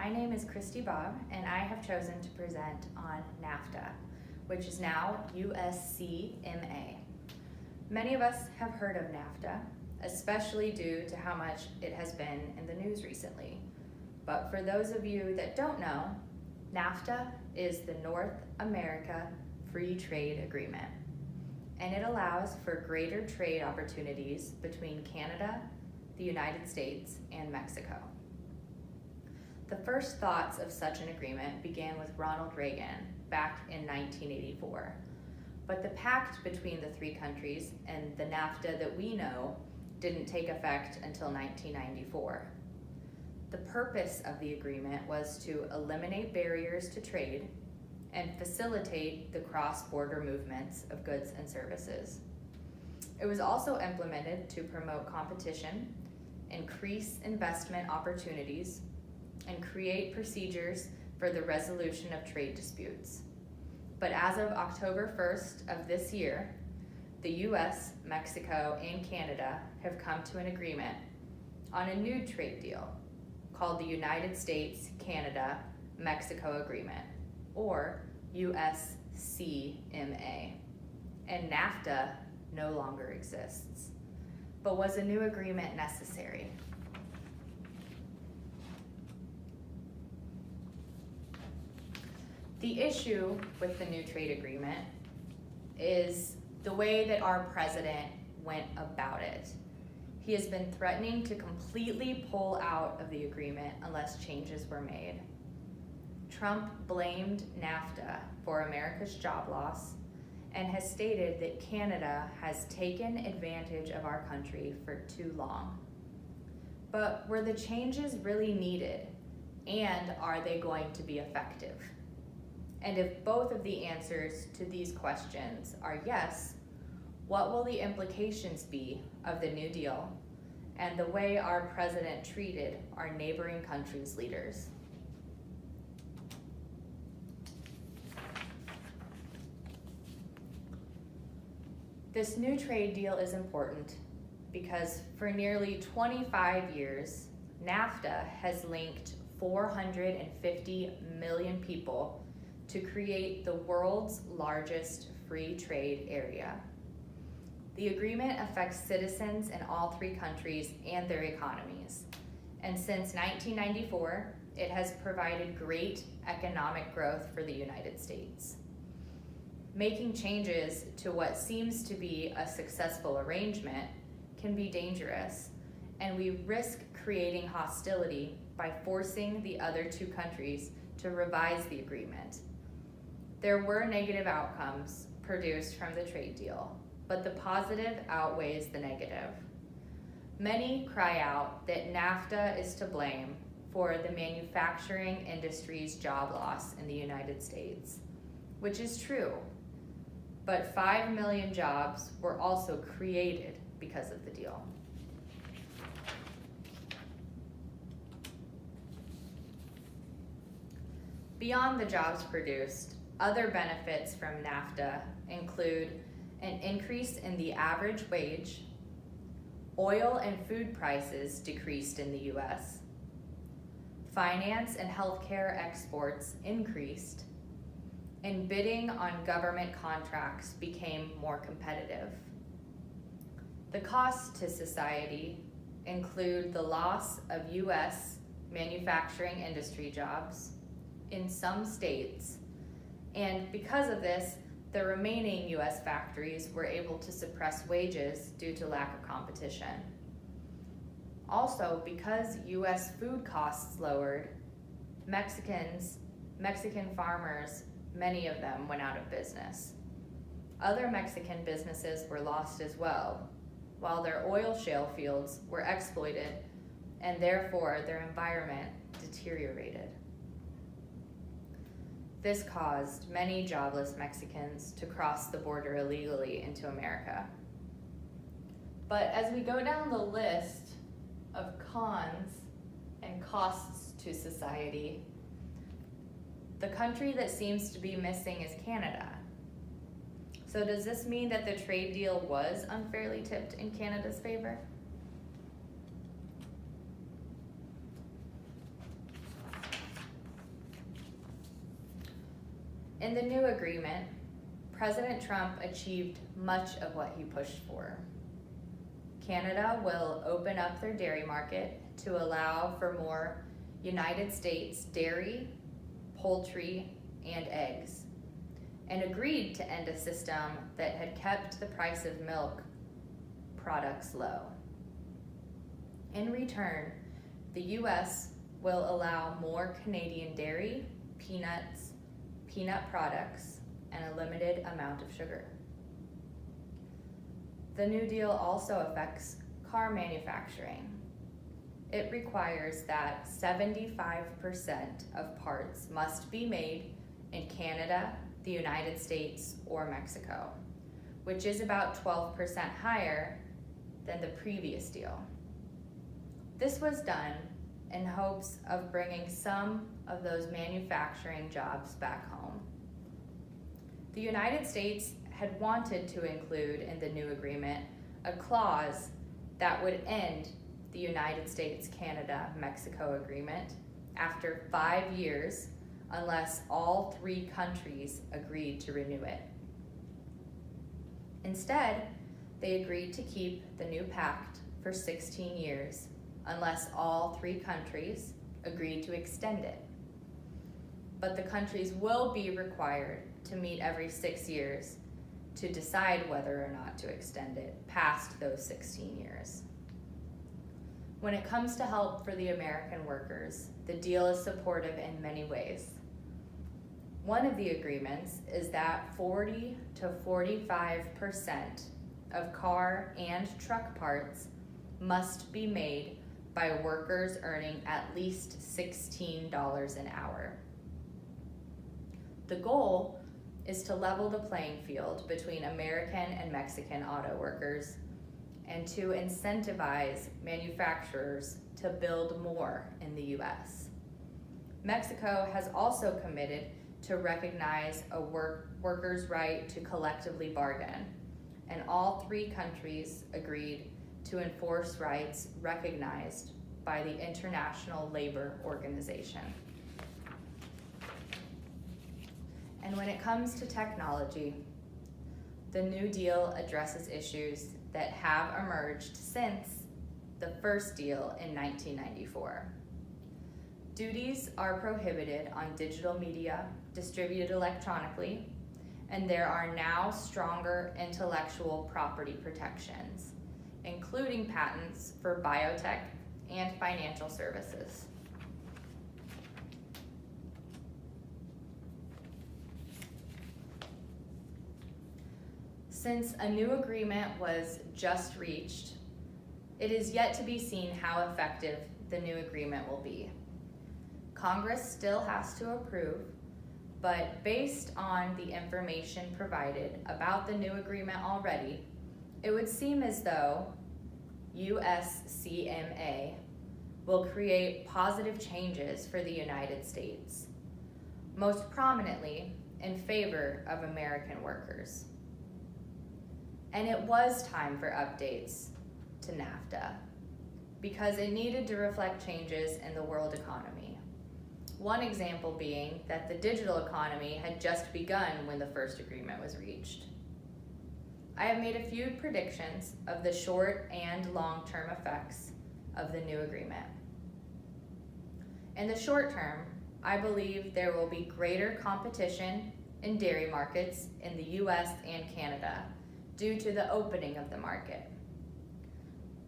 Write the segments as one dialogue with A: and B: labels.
A: My name is Christy Bob, and I have chosen to present on NAFTA, which is now USCMA. Many of us have heard of NAFTA, especially due to how much it has been in the news recently. But for those of you that don't know, NAFTA is the North America Free Trade Agreement, and it allows for greater trade opportunities between Canada, the United States, and Mexico. The first thoughts of such an agreement began with Ronald Reagan back in 1984. But the pact between the three countries and the NAFTA that we know didn't take effect until 1994. The purpose of the agreement was to eliminate barriers to trade and facilitate the cross-border movements of goods and services. It was also implemented to promote competition, increase investment opportunities, and create procedures for the resolution of trade disputes. But as of October 1st of this year, the US, Mexico, and Canada have come to an agreement on a new trade deal called the United States-Canada-Mexico Agreement, or USCMA. And NAFTA no longer exists. But was a new agreement necessary? The issue with the new trade agreement is the way that our president went about it. He has been threatening to completely pull out of the agreement unless changes were made. Trump blamed NAFTA for America's job loss and has stated that Canada has taken advantage of our country for too long. But were the changes really needed, and are they going to be effective? And if both of the answers to these questions are yes, what will the implications be of the New Deal and the way our president treated our neighboring countries' leaders? This new trade deal is important because for nearly 25 years, NAFTA has linked 450 million people to create the world's largest free trade area. The agreement affects citizens in all three countries and their economies. And since 1994, it has provided great economic growth for the United States. Making changes to what seems to be a successful arrangement can be dangerous, and we risk creating hostility by forcing the other two countries to revise the agreement. There were negative outcomes produced from the trade deal, but the positive outweighs the negative. Many cry out that NAFTA is to blame for the manufacturing industry's job loss in the United States, which is true, but 5 million jobs were also created because of the deal. Beyond the jobs produced, other benefits from NAFTA include an increase in the average wage, oil and food prices decreased in the US, finance and healthcare exports increased, and bidding on government contracts became more competitive. The costs to society include the loss of US manufacturing industry jobs in some states, and because of this, the remaining US factories were able to suppress wages due to lack of competition. Also, because US food costs lowered, Mexican farmers, many of them went out of business. Other Mexican businesses were lost as well, while their oil shale fields were exploited and therefore their environment deteriorated. This caused many jobless Mexicans to cross the border illegally into America. But as we go down the list of cons and costs to society, the country that seems to be missing is Canada. So does this mean that the trade deal was unfairly tipped in Canada's favor? In the new agreement, President Trump achieved much of what he pushed for. Canada will open up their dairy market to allow for more United States dairy, poultry, and eggs, and agreed to end a system that had kept the price of milk products low. In return, the U.S. will allow more Canadian dairy, peanuts, peanut products, and a limited amount of sugar. The New Deal also affects car manufacturing. It requires that 75% of parts must be made in Canada, the United States, or Mexico, which is about 12% higher than the previous deal. This was done in hopes of bringing some of those manufacturing jobs back home. The United States had wanted to include in the new agreement a clause that would end the United States-Canada-Mexico agreement after 5 years unless all 3 countries agreed to renew it. Instead, they agreed to keep the new pact for 16 years unless all 3 countries agreed to extend it. But the countries will be required to meet every 6 years to decide whether or not to extend it past those 16 years. When it comes to help for the American workers, the deal is supportive in many ways. One of the agreements is that 40 to 45% of car and truck parts must be made by workers earning at least $16 an hour. The goal is to level the playing field between American and Mexican auto workers and to incentivize manufacturers to build more in the U.S. Mexico has also committed to recognize a worker's right to collectively bargain, and all 3 countries agreed to enforce rights recognized by the International Labor Organization. And when it comes to technology, the New Deal addresses issues that have emerged since the first deal in 1994. Duties are prohibited on digital media distributed electronically, and there are now stronger intellectual property protections, including patents for biotech and financial services. Since a new agreement was just reached, it is yet to be seen how effective the new agreement will be. Congress still has to approve, but based on the information provided about the new agreement already, it would seem as though USCMA will create positive changes for the United States, most prominently in favor of American workers. And it was time for updates to NAFTA because it needed to reflect changes in the world economy. One example being that the digital economy had just begun when the first agreement was reached. I have made a few predictions of the short and long-term effects of the new agreement. In the short term, I believe there will be greater competition in dairy markets in the US and Canada due to the opening of the market.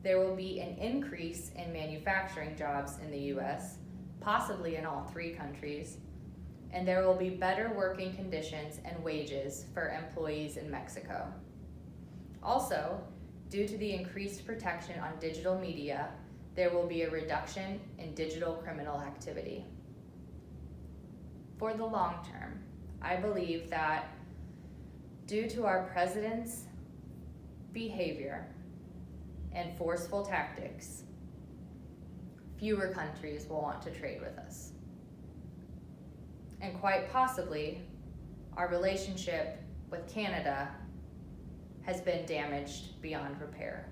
A: There will be an increase in manufacturing jobs in the US, possibly in all 3 countries, and there will be better working conditions and wages for employees in Mexico. Also, due to the increased protection on digital media, there will be a reduction in digital criminal activity. For the long term, I believe that due to our president's behavior and forceful tactics, fewer countries will want to trade with us. And quite possibly, our relationship with Canada has been damaged beyond repair.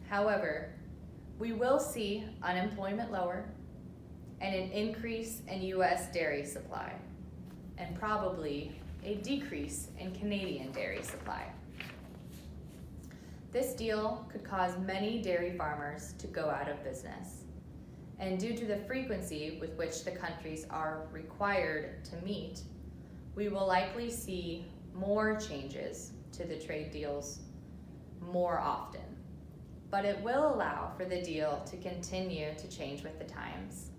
A: However, we will see unemployment lower and an increase in U.S. dairy supply. and probably a decrease in Canadian dairy supply. This deal could cause many dairy farmers to go out of business. And due to the frequency with which the countries are required to meet, we will likely see more changes to the trade deals more often. But it will allow for the deal to continue to change with the times.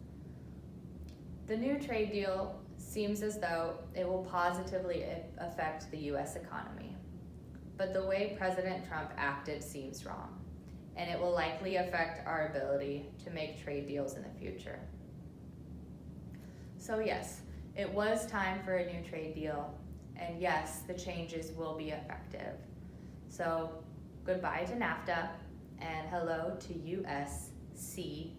A: The new trade deal seems as though it will positively affect the US economy. But the way President Trump acted seems wrong, and it will likely affect our ability to make trade deals in the future. So yes, it was time for a new trade deal, and yes, the changes will be effective. So goodbye to NAFTA, and hello to USCMA.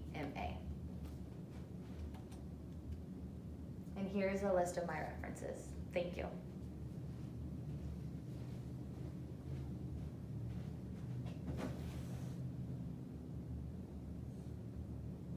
A: And here's a list of my references. Thank you.